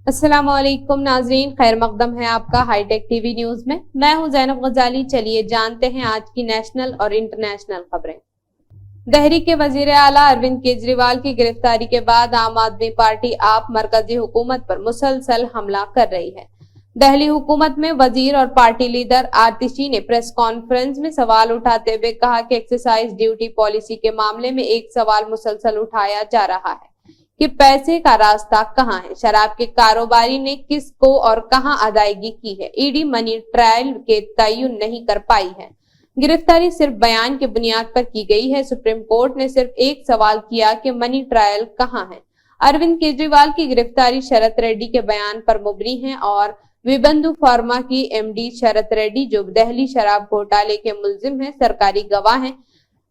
अस्सलाम वालेकुम नाजरीन, खैर मकदम है आपका हाईटेक टीवी न्यूज में। मैं हूं ज़ैनब गजाली। चलिए जानते हैं आज की नेशनल और इंटरनेशनल खबरें। दिल्ली के वजीर आला अरविंद केजरीवाल की गिरफ्तारी के बाद आम आदमी पार्टी आप मरकजी हुकूमत पर मुसलसल हमला कर रही है। दिल्ली हुकूमत में वजीर और पार्टी लीडर आतिशी ने प्रेस कॉन्फ्रेंस में सवाल उठाते हुए कहा कि एक्सरसाइज ड्यूटी पॉलिसी के मामले में एक सवाल मुसलसल उठाया जा रहा है कि पैसे का रास्ता कहां है। शराब के कारोबारी ने किसको और कहां अदायगी की है। ईडी मनी ट्रायल के तयन नहीं कर पाई है। गिरफ्तारी सिर्फ बयान की बुनियाद पर की गई है। सुप्रीम कोर्ट ने सिर्फ एक सवाल किया कि मनी ट्रायल कहां है। अरविंद केजरीवाल की गिरफ्तारी शरत रेड्डी के बयान पर मुबनी है और विबंधु फार्मा की एमडी शरत रेड्डी, जो दिल्ली शराब घोटाले के मुल्जिम हैं, सरकारी गवाह हैं।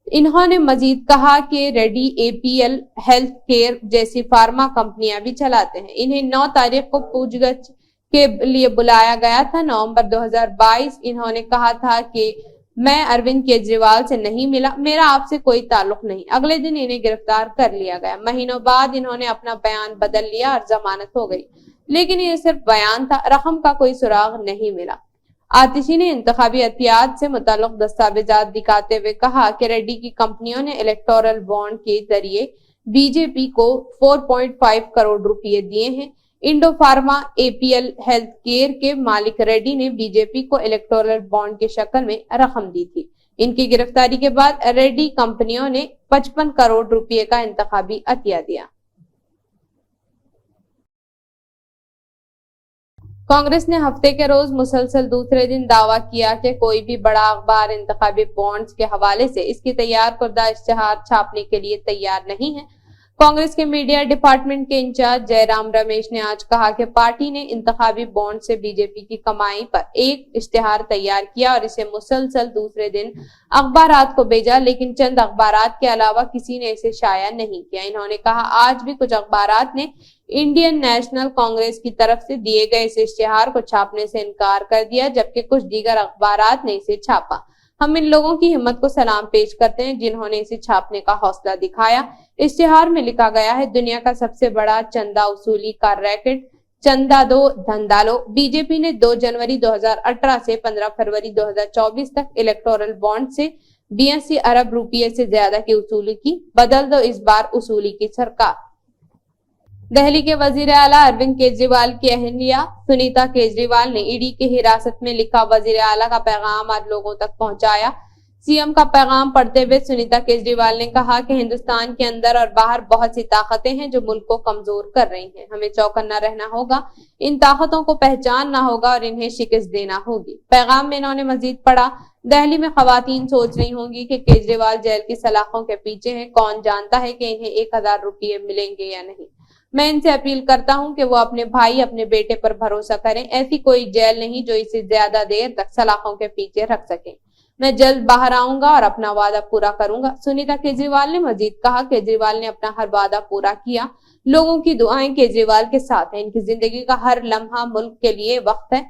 इन्होंने मजीद कहा कि रेड्डी एपीएल हेल्थ केयर जैसी फार्मा कंपनियां भी चलाते हैं। इन्हें 9 तारीख को पूछगछ के लिए बुलाया गया था। नवंबर 2022 इन्होंने कहा था कि मैं अरविंद केजरीवाल से नहीं मिला, मेरा आपसे कोई ताल्लुक नहीं। अगले दिन इन्हें गिरफ्तार कर लिया गया। महीनों बाद इन्होंने अपना बयान बदल लिया और जमानत हो गई, लेकिन ये सिर्फ बयान था, रकम का कोई सुराग नहीं मिला। आतिशी ने इंतखाबी एहतियात से मुताल्लिक दस्तावेजात दिखाते हुए कहा कि रेड्डी की कंपनियों ने इलेक्टोरल बॉन्ड के जरिए बीजेपी को 4.5 करोड़ रुपए दिए हैं। Indo pharma APL health care के मालिक रेड्डी ने बीजेपी को इलेक्टोरल बॉन्ड की शक्ल में रकम दी थी। इनकी गिरफ्तारी के बाद रेड्डी कंपनियों ने 55 करोड़ रुपए का इंतखाबी अतिया दिया। कांग्रेस ने हफ्ते के रोज मुसलसल दूसरे दिन दावा किया कि कोई भी बड़ा अखबार इंतखाबी बॉन्ड्स के हवाले से इसकी तैयार करदा इश्तिहार छापने के लिए तैयार नहीं है। कांग्रेस के मीडिया डिपार्टमेंट के इंचार्ज जयराम रमेश ने आज कहा कि पार्टी ने इंतखाबी बॉन्ड से बीजेपी की कमाई पर एक इश्तिहार तैयार किया और इसे मुसलसल दूसरे दिन अखबारात को भेजा, लेकिन चंद अखबारात के अलावा किसी ने इसे शाया नहीं किया। इन्होंने कहा, आज भी कुछ अखबारात ने इंडियन नेशनल कांग्रेस की तरफ से दिए गए इस इश्तिहार को छापने से इनकार कर दिया, जबकि कुछ दीगर अखबारात ने इसे छापा। हम इन लोगों की हिम्मत को सलाम पेश करते हैं जिन्होंने इसे छापने का हौसला दिखाया। इश्तिहार में लिखा गया है, दुनिया का सबसे बड़ा चंदा वसूली का रैकेट चंदा दो धंधा लो। बीजेपी ने 2 जनवरी 2018 से 15 फरवरी 2024 तक इलेक्टोरल बॉन्ड से 82 अरब रुपये से ज्यादा की वसूली की। बदल दो इस बार वसूली की सरकार। दिल्ली के वजीर आला अरविंद केजरीवाल की अहलिया सुनीता केजरीवाल ने ईडी की हिरासत में लिखा वजीर आला का पैगाम आज लोगों तक पहुंचाया। सीएम का पैगाम पढ़ते हुए सुनीता केजरीवाल ने कहा कि हिंदुस्तान के अंदर और बाहर बहुत सी ताकतें हैं जो मुल्क को कमजोर कर रही हैं। हमें चौकन्ना रहना होगा, इन ताकतों को पहचानना होगा और इन्हें शिकस्त देना होगी। पैगाम में इन्होंने मजीद पढ़ा, दिल्ली में खवातीन सोच रही होंगी कि केजरीवाल जेल की सलाखों के पीछे हैं। कौन जानता है कि इन्हें 1000 रुपये मिलेंगे या नहीं। मैं इनसे अपील करता हूं कि वो अपने भाई, अपने बेटे पर भरोसा करें। ऐसी कोई जेल नहीं जो इसे ज्यादा देर तक सलाखों के पीछे रख सके। मैं जल्द बाहर आऊंगा और अपना वादा पूरा करूंगा। सुनीता केजरीवाल ने मजीद कहा, केजरीवाल ने अपना हर वादा पूरा किया। लोगों की दुआएं केजरीवाल के साथ हैं। इनकी जिंदगी का हर लम्हा मुल्क के लिए वक्त है।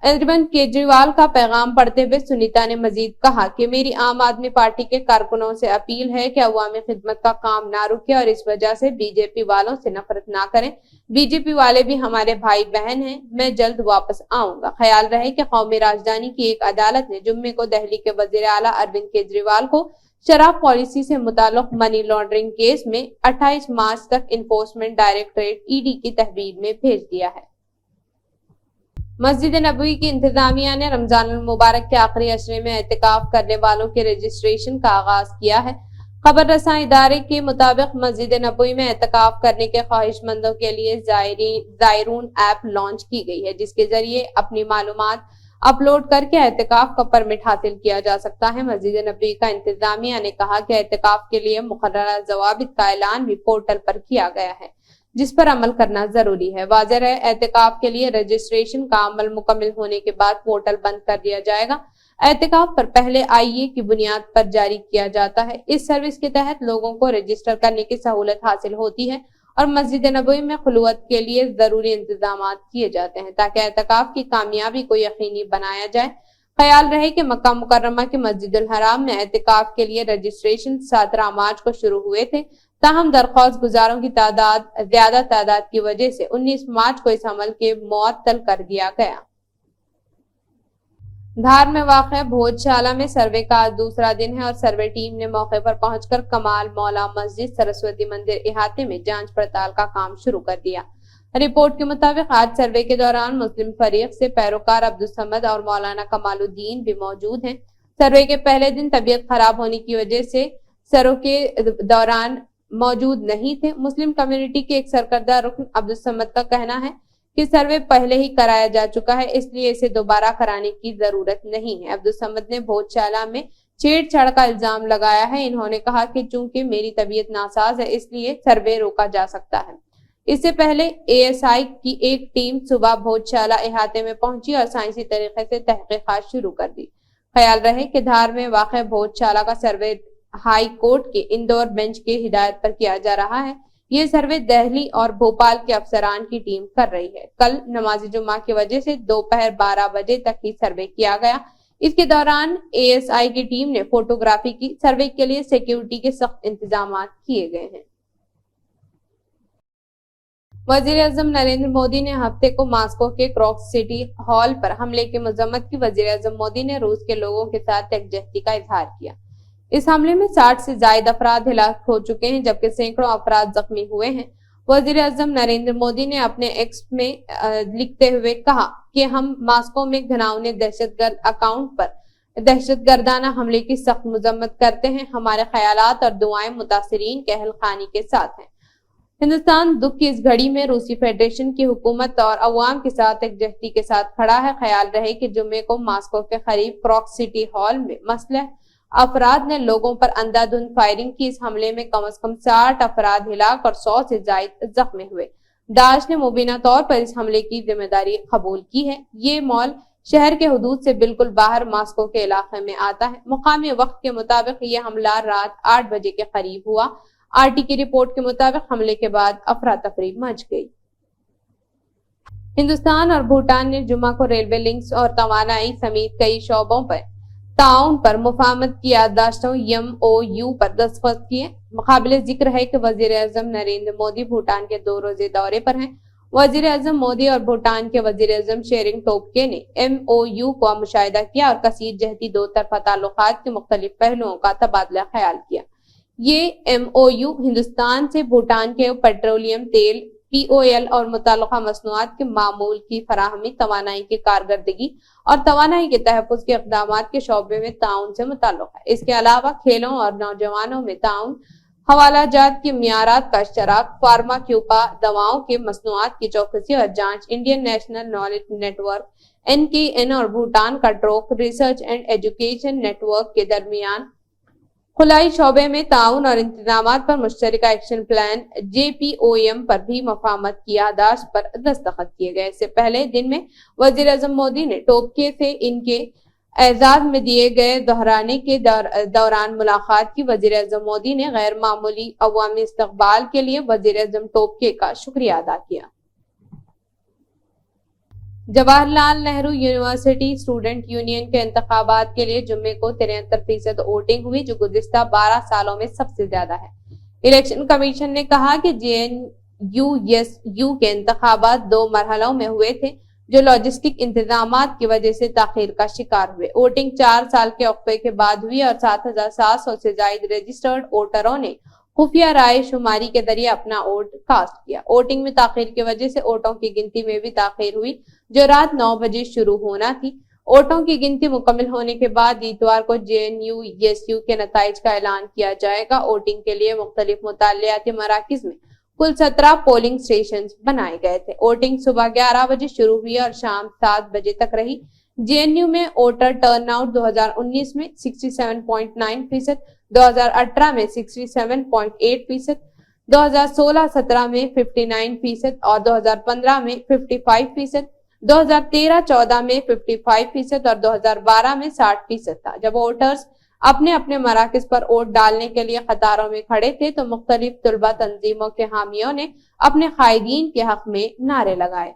अरविंद केजरीवाल का पैगाम पढ़ते हुए सुनीता ने मजीद कहा कि मेरी आम आदमी पार्टी के कारकुनों से अपील है कि अवामी खिदमत का काम ना रुके और इस वजह से बीजेपी वालों से नफरत ना करें। बीजेपी वाले भी हमारे भाई बहन हैं। मैं जल्द वापस आऊंगा। ख्याल रहे कि कौमी राजधानी की एक अदालत ने जुम्मे को दिल्ली के वजीर आला अरविंद केजरीवाल को शराब पॉलिसी से मुताल्लिक मनी लॉन्ड्रिंग केस में 28 मार्च तक इन्फोर्समेंट डायरेक्टरेट ईडी की तहवील में भेज दिया है। मस्जिद नबवी की इंतजामिया ने रमजान मुबारक के आखिरी अशरे में एहतिकाफ करने वालों के रजिस्ट्रेशन का आगाज किया है। खबर रसां इदारे के मुताबिक मस्जिद नबवी में एहतिकाफ करने के ख्वाहिशमंदों के लिए जायरून ऐप लॉन्च की गई है, जिसके जरिए अपनी मालूमात अपलोड करके एहतिकाफ का परमिट हासिल किया जा सकता है। मस्जिद नबवी का इंतजामिया ने कहा कि एहतिकाफ के लिए मुकर्ररा जवाबित का ऐलान भी पोर्टल पर किया गया है, जिस पर अमल करना जरूरी है। वाज़ेह है, एहतिकाफ के लिए रजिस्ट्रेशन का अमल मुकम्मल होने के बाद पोर्टल बंद कर दिया जाएगा। एहतिकाफ पर पहले आईए की बुनियाद पर जारी किया जाता है। इस सर्विस के तहत लोगों को रजिस्टर करने की सहूलत हासिल होती है और मस्जिद नबवी में खुलवत के लिए जरूरी इंतजाम किए जाते हैं ताकि एहतिकाफ की कामयाबी को यकीनी बनाया जाए। ख्याल रहे कि मक्का मुकर्रमा के मस्जिद उल हराम में एतिकाफ के लिए रजिस्ट्रेशन 17 मार्च को शुरू हुए थे। ताहम दरख्वास्त गुजारों की ज्यादा तादाद की वजह से 19 मार्च को इस अमल के मुअत्तल कर दिया गया। धार में वाक़ भोजशाला में सर्वे का आज दूसरा दिन है और सर्वे टीम ने मौके पर पहुंचकर कमाल मौला मस्जिद सरस्वती मंदिर इहाते में जांच पड़ताल का काम शुरू कर दिया। रिपोर्ट के मुताबिक आज सर्वे के दौरान मुस्लिम फरीक से पैरोकार अब्दुल समद और मौलाना कमालुद्दीन भी मौजूद हैं। सर्वे के पहले दिन तबीयत खराब होने की वजह से सर्वे के दौरान मौजूद नहीं थे। मुस्लिम कम्युनिटी के एक सरकर्दा रुकन अब्दुल समद का कहना है कि सर्वे पहले ही कराया जा चुका है, इसलिए इसे दोबारा कराने की जरूरत नहीं है। अब्दुल समद ने भोजशाला में छेड़छाड़ का इल्जाम लगाया है। इन्होंने कहा कि चूंकि मेरी तबीयत नासाज है इसलिए सर्वे रोका जा सकता है। इससे पहले एएसआई की एक टीम सुबह भोजशाला इहाते में पहुंची और साइंसी तरीके से तहकीकात शुरू कर दी। ख्याल रहे कि धार में वाक़ भोजशाला का सर्वे हाई कोर्ट के इंदौर बेंच के हिदायत पर किया जा रहा है। ये सर्वे दिल्ली और भोपाल के अफसरान की टीम कर रही है। कल नमाज जुम्मा की वजह से दोपहर 12 बजे तक ही सर्वे किया गया। इसके दौरान एएसआई की टीम ने फोटोग्राफी की। सर्वे के लिए सिक्योरिटी के सख्त इंतजाम किए गए हैं। वजीर-ए-आज़म नरेंद्र मोदी ने हफ्ते को मॉस्को के क्रॉक्स सिटी हॉल पर हमले की मजम्मत की। वजीर-ए-आज़म मोदी ने रूस के लोगों के साथ यकजहती का इजहार किया। इस हमले में 60 से ज्यादा अफराद हिलाक हो चुके हैं जबकि सैकड़ों अफराद जख्मी हुए हैं। वजीर-ए-आज़म नरेंद्र मोदी ने अपने एक्स में लिखते हुए कहा कि हम मॉस्को में घिनौने दहशतगर्द अकाउंट पर दहशतगर्दाना हमले की सख्त मजम्मत करते हैं। हमारे ख्यालात और दुआएं मुतासिरीन के अहल खानी के साथ हैं। हिंदुस्तान दुख की इस घड़ी में रूसी फेडरेशन की हुकूमत और अवाम के साथ एकजहती के साथ खड़ा है। ख्याल रहे कि जुम्मे को मॉस्को के करीब क्रॉक्स सिटी हॉल में मसलह अफराद ने लोगों पर अंधाधुंध फायरिंग की। इस हमले में कम से कम 60 अफराद हिलाक और 100 से ज्यादा जख्मी हुए। दाश ने मुबीना तौर पर इस हमले की जिम्मेदारी कबूल की है। ये मॉल शहर के हुदूद से बिल्कुल बाहर मॉस्को के इलाके में आता है। मुकामी वक्त के मुताबिक ये हमला रात 8 बजे के करीब हुआ। आरटी की रिपोर्ट के मुताबिक हमले के बाद अफरा तफरी मच गई। हिंदुस्तान और भूटान ने जुम्मा को रेलवे लिंक्स और तवानाई समेत कई शोबों पर ताउन पर मुफाहमत की याददाश्तों MOU पर दस्तखत किए। मुकाबिले जिक्र है कि वजीर-ए-आज़म नरेंद्र मोदी भूटान के 2 रोजे दौरे पर हैं। वजीर-ए-आज़म मोदी और भूटान के वजीर-ए-आज़म शेरिंग टोब्गे ने MOU का मुशाहिदा किया और कसीर जहती दो तरफा ताल्लुकात के मुख्तलिफ पहलुओं का तबादला ख्याल किया। ये MOU हिंदुस्तान से भूटान के पेट्रोलियम तेल POL और मुताल्लिका मसनूआत के मामूल की फराहमी, तवानाई की कारकर्दगी और तवानाई के तहफ़्फ़ुज़ के इक़दामात के शोबे में ताउन से मुताल्लिक़ है। इसके अलावा खेलों और नौजवानों में ताउन, हवालाजात की मियारात का इश्तराक, फार्माक्यूपा दवाओं के मसनूआत की चौकसी और जांच, Indian national knowledge network NKN और भूटान का ड्रोक रिसर्च एंड एजुकेशन नेटवर्क के दरमियान खुलाई शोबे में ताउन और इंतजामात पर मुश्तरका एक्शन प्लान JPOM पर भी मुफाहमत की याददाश्त पर दस्तखत किए गए। इससे पहले दिन में वजीर-ए-आज़म मोदी ने टोब्गे से इनके एजाज में दिए गए दोहराने के दौरान मुलाकात की। वजीर-ए-आज़म मोदी ने गैर मामूली अवामी इस्तकबाल के लिए वजीर-ए-आज़म टोब्गे का शुक्रिया अदा किया। Jawaharlal Nehru university student union के इंतखाबात के लिए जुम्मे को 73% वोटिंग हुई, जो गुज़िश्ता 12 सालों में सबसे ज्यादा है। इलेक्शन कमीशन ने कहा कि JNUSU के इंतखाबात 2 मरहलों में हुए थे, जो लॉजिस्टिक इंतजामात की वजह से ताखीर का शिकार हुए। वोटिंग 4 साल के वक्फे के बाद हुई और 7700 से ज्यादा रजिस्टर्ड वोटरों ने खुफिया राय शुमारी के जरिए अपना वोट कास्ट किया। वोटिंग में ताखीर की वजह से वोटों की गिनती में भी ताखीर हुई, जो रात 9 बजे शुरू होना थी। वोटों की गिनती मुकम्मल होने के बाद इतवार को JNUSU के नताइज का ऐलान किया जाएगा। वोटिंग के लिए मुख्तलिफ मुतालियाती मराकिज में कुल 17 पोलिंग स्टेशन बनाए गए थे। वोटिंग सुबह 11 बजे शुरू हुई और शाम 7 बजे तक रही। JNU में वोटर टर्नआउट 2019 में 67.9%, 2018 में 67.8%, 2016-17 में 59% और 2015 में 55%, 2013-14 में 55% और 2012 में 60% था। जब वोटर्स अपने अपने मराकज पर वोट डालने के लिए कतारों में खड़े थे तो मुख्तलिफ तुलबा तंजीमों के हामियों ने अपने कायदीन के हक में नारे लगाए।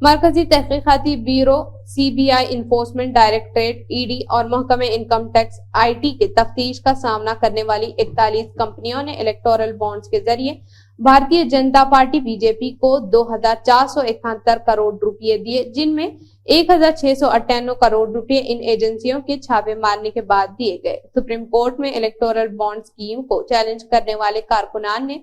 मरकजी तहकीकाती bureau, CBI, enforcement directorate, ED और महकमे इनकम टैक्स IT के तफ्तीश का सामना करने वाली 41 कंपनियों ने इलेक्टोरल बॉन्ड्स के जरिए भारतीय जनता पार्टी BJP को 2,471 करोड़ रुपए दिए, जिनमें 1,698 करोड़ रुपए इन एजेंसियों के छापे मारने के बाद दिए गए। सुप्रीम कोर्ट में इलेक्टोरल बॉन्ड स्कीम को चैलेंज करने वाले कारकुनान ने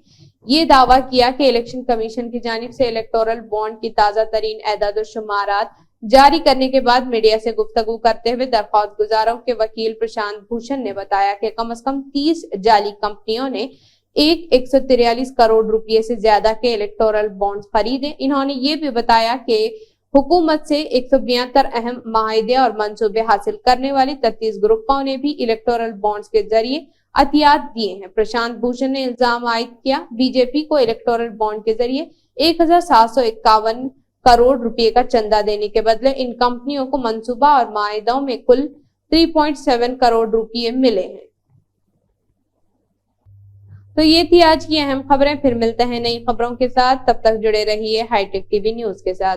ये दावा किया कि इलेक्शन कमीशन की जानिब से इलेक्टोरल बॉन्ड की ताजा तरीन एदाद-ओ-शुमारात जारी करने के बाद मीडिया से गुफ्तगू करते हुए दरख्वास्त गुजारों के वकील प्रशांत भूषण ने बताया कि कम से कम 30 जाली कंपनियों ने 143 करोड़ रुपए से ज्यादा के इलेक्टोरल बॉन्ड्स खरीदे। इन्होंने ये भी बताया कि हुकूमत से 172 अहम माहिदे और मंसूबे हासिल करने वाली 33 ग्रुपों ने भी इलेक्टोरल बॉन्ड्स के जरिए अतियात दिए हैं। प्रशांत भूषण ने इल्जाम आयद किया, बीजेपी को इलेक्टोरल बॉन्ड के जरिए 1,751 करोड़ रुपए का चंदा देने के बदले इन कंपनियों को मंसूबा और माहिदों में कुल 3.7 करोड़ रुपए मिले हैं। तो ये थी आज की अहम खबरें। फिर मिलते हैं नई खबरों के साथ, तब तक जुड़े रहिए हाईटेक टीवी न्यूज के साथ।